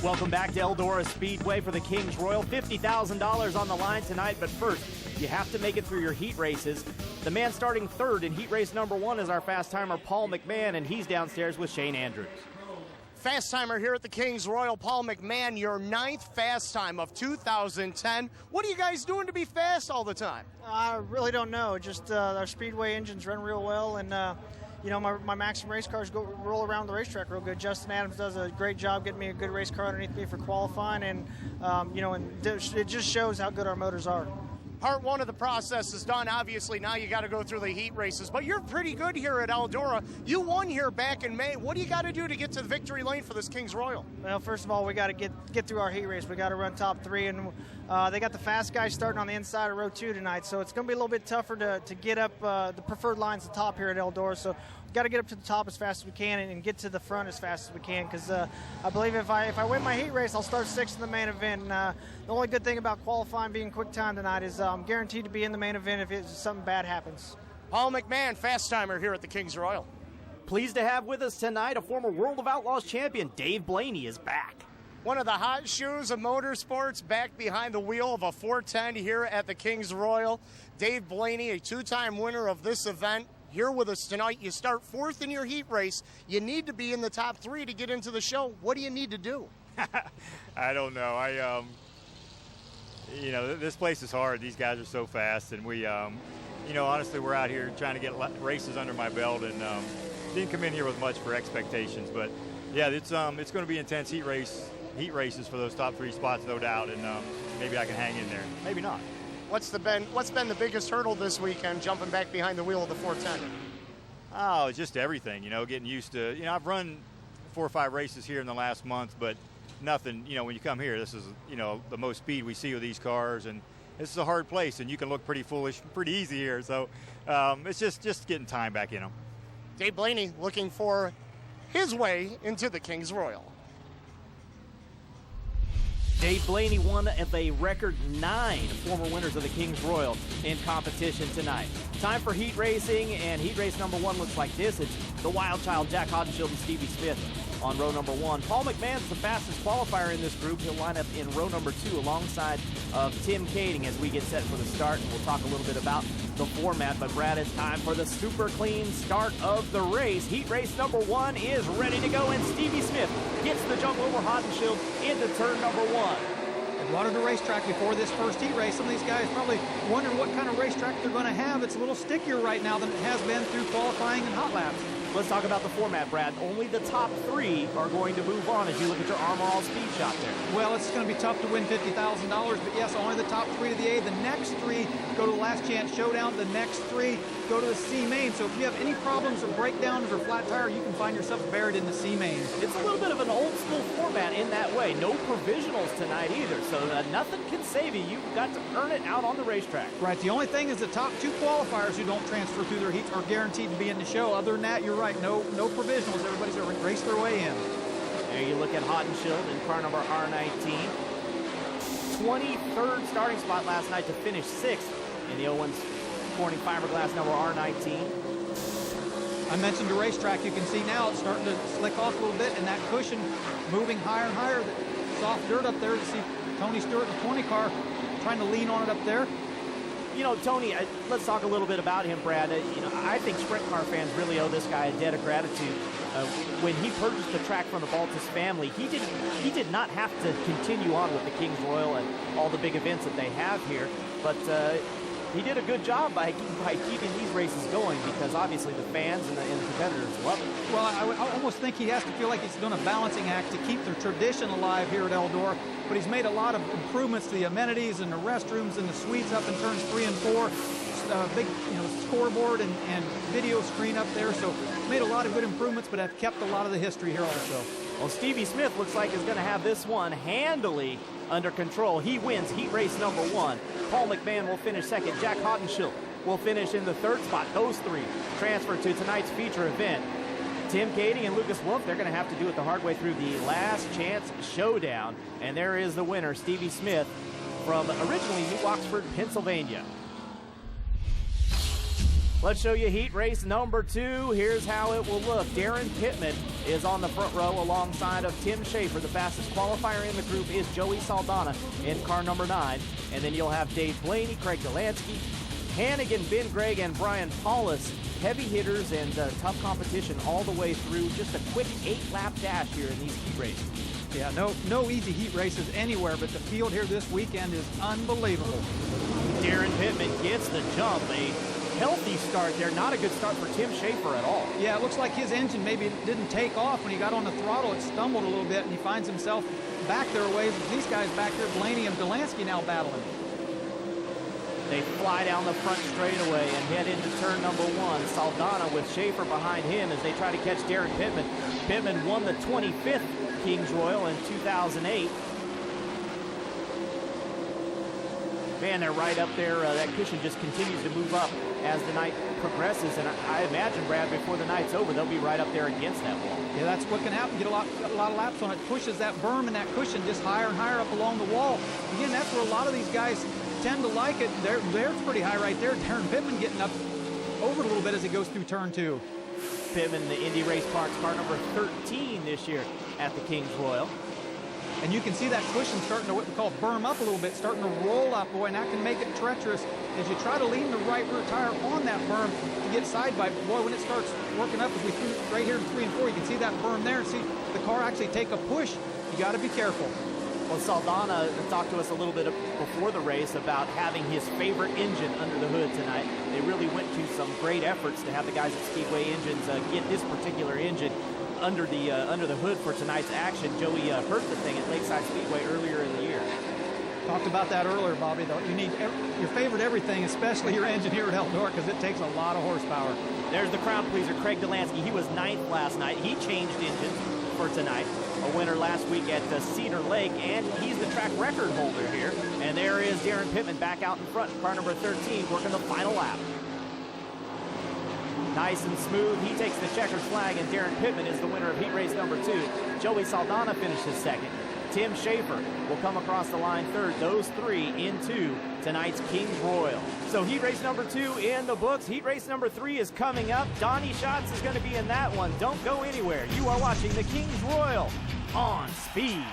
Welcome back to Eldora Speedway for the Kings Royal. $50,000 on the line tonight, but first, you have to make it through your heat races. The man starting third in heat race number 1 is our fast timer, Paul McMahon, and he's downstairs with Shane Andrews. Fast timer here at the Kings Royal, Paul McMahon, your 9th fast time of 2010. What are you guys doing to be fast all the time? I really don't know. Just our Speedway engines run real well, and you know, my Maxim race cars roll around the racetrack real good. Justin Adams does a great job getting me a good race car underneath me for qualifying, and you know, and it just shows how good our motors are. Part 1 of the process is done. Obviously, now you got to go through the heat races, but you're pretty good here at Eldora. You won here back in May. What do you got to do to get to the victory lane for this Kings Royal? Well, first of all, we got to get through our heat race. We got to run top 3, and they got the fast guys starting on the inside of row 2 tonight, so it's going to be a little bit tougher to get up the preferred lines at the top here at Eldora. So we've got to get up to the top as fast as we can and get to the front as fast as we can, because I believe if I win my heat race, I'll start 6th in the main event. And, the only good thing about qualifying being quick time tonight is I'm guaranteed to be in the main event if something bad happens. Paul McMahon, fast timer here at the Kings Royal. Pleased to have with us tonight a former World of Outlaws champion, Dave Blaney, is back. One of the hot shoes of motorsports, back behind the wheel of a 410 here at the Kings Royal. Dave Blaney, a 2-time winner of this event, here with us tonight. You start 4th in your heat race. You need to be in the top 3 to get into the show. What do you need to do? I don't know. You know, this place is hard. These guys are so fast, and we, you know, honestly, we're out here trying to get races under my belt, and didn't come in here with much for expectations. But yeah, it's going to be intense heat races for those top 3 spots, no doubt, and maybe I can hang in there. Maybe not. What's been the biggest hurdle this weekend, jumping back behind the wheel of the 410? Oh, just everything. You know, getting used to. You know, I've run 4 or 5 races here in the last month, but nothing, you know, when you come here, this is, you know, the most speed we see with these cars, and this is a hard place, and you can look pretty foolish pretty easy here, so it's just getting time back in them. Dave Blaney looking for his way into the Kings Royal. Dave Blaney, one of a record 9 former winners of the Kings Royal in competition tonight. Time for heat racing, and heat race number 1 looks like this. It's the Wild Child, Jack Hodenshield and Stevie Smith on row number 1. Paul McMahon's the fastest qualifier in this group. He'll line up in row number 2 alongside of Tim Kading as we get set for the start. And we'll talk a little bit about the format. But Brad, it's time for the super clean start of the race. Heat race number 1 is ready to go, and Stevie Smith gets the jump over Hodenshield into turn number 1. I've wanted a racetrack before this first heat race. Some of these guys probably wondering what kind of racetrack they're going to have. It's a little stickier right now than it has been through qualifying and hot laps. Let's talk about the format, Brad. Only the top 3 are going to move on as you look at your Armor All speed shot there. Well, it's going to be tough to win $50,000, but yes, only the top 3 to the A. The next 3 go to the Last Chance Showdown. The next 3 go to the C main. So if you have any problems or breakdowns or flat tire, you can find yourself buried in the C main. It's a little bit of an old school format in that way. No provisionals tonight either, so nothing can save you. You've got to earn it out on the racetrack. Right. The only thing is the top 2 qualifiers who don't transfer through their heats are guaranteed to be in the show. Other than that, you're right. No provisionals. Everybody's going to race their way in. There you look at Hodenshield in car number R19. 23rd starting spot last night to finish 6th in the Owens Corning fiberglass number R19. I mentioned the racetrack. You can see now it's starting to slick off a little bit, and that cushion moving higher and higher. The soft dirt up there. You see Tony Stewart in the 20 car trying to lean on it up there. You know, Tony, let's talk a little bit about him, Brad. You know, I think sprint car fans really owe this guy a debt of gratitude. When he purchased the track from the Baltus family, he did not have to continue on with the Kings Royal and all the big events that they have here, but he did a good job by keeping these races going, because obviously the fans and the competitors love it. Well, I almost think he has to feel like he's doing a balancing act to keep the tradition alive here at Eldora, but he's made a lot of improvements to the amenities and the restrooms and the suites up in turns 3 and 4. Big, you know, scoreboard and video screen up there, so made a lot of good improvements, but have kept a lot of the history here also. Well, Stevie Smith looks like is going to have this one handily under control. He wins heat race number 1. Paul McMahon will finish 2nd. Jack Hodenshield will finish in the 3rd spot. Those 3 transfer to tonight's feature event. Tim Kading and Lucas Wolf, they're going to have to do it the hard way through the Last Chance Showdown. And there is the winner, Stevie Smith, from originally New Oxford, Pennsylvania. Let's show you heat race number 2. Here's how it will look. Darren Pittman is on the front row alongside of Tim Schaefer. The fastest qualifier in the group is Joey Saldana in car number 9. And then you'll have Dave Blaney, Craig Delansky, Hannigan, Ben Gregg, and Brian Paulus. Heavy hitters and tough competition all the way through. Just a quick 8-lap dash here in these heat races. Yeah, no easy heat races anywhere, but the field here this weekend is unbelievable. Darren Pittman gets the jump. A healthy start there. Not a good start for Tim Schaefer at all. Yeah, it looks like his engine maybe didn't take off. When he got on the throttle, it stumbled a little bit, and he finds himself back there a ways with these guys back there, Blaney and Delansky, now battling. They fly down the front straightaway and head into turn number 1. Saldana with Schaefer behind him as they try to catch Darren Pittman. Pittman won the 25th Kings Royal in 2008. Man, they're right up there. That cushion just continues to move up as the night progresses, and I imagine, Brad, before the night's over, they'll be right up there against that wall. Yeah, that's what can happen. Get a lot of laps on it. Pushes that berm and that cushion just higher and higher up along the wall. Again, that's where a lot of these guys tend to like it. They're pretty high right there. Darren Pittman getting up over a little bit as he goes through turn 2. Pittman, the Indy Race Parks car number 13 this year at the Kings Royal. And you can see that cushion starting to what we call berm up a little bit, starting to roll up, boy, and that can make it treacherous as you try to lean the right rear tire on that berm to get side by. Boy, when it starts working up, as we threw right here in 3 and 4, you can see that berm there and see the car actually take a push. You got to be careful. Well, Saldana talked to us a little bit before the race about having his favorite engine under the hood tonight. They really went to some great efforts to have the guys at Speedway Engines get this particular engine under the hood for tonight's action. Joey hurt the thing at Lakeside Speedway earlier in the year. Talked about that earlier, Bobby, though. You need your favorite everything, especially your engine here at Eldora, because it takes a lot of horsepower. There's the crowd pleaser, Craig Delansky. He was 9th last night. He changed engines for tonight. A winner last week at Cedar Lake, and he's the track record holder here. And there is Darren Pittman back out in front, car number 13, working the final lap. Nice and smooth. He takes the checkered flag, and Darren Pittman is the winner of heat race number 2. Joey Saldana finishes 2nd. Tim Schaefer will come across the line 3rd. Those 3 into tonight's Kings Royal. So heat race number 2 in the books. Heat race number 3 is coming up. Donnie Schatz is going to be in that one. Don't go anywhere. You are watching the Kings Royal on Speed.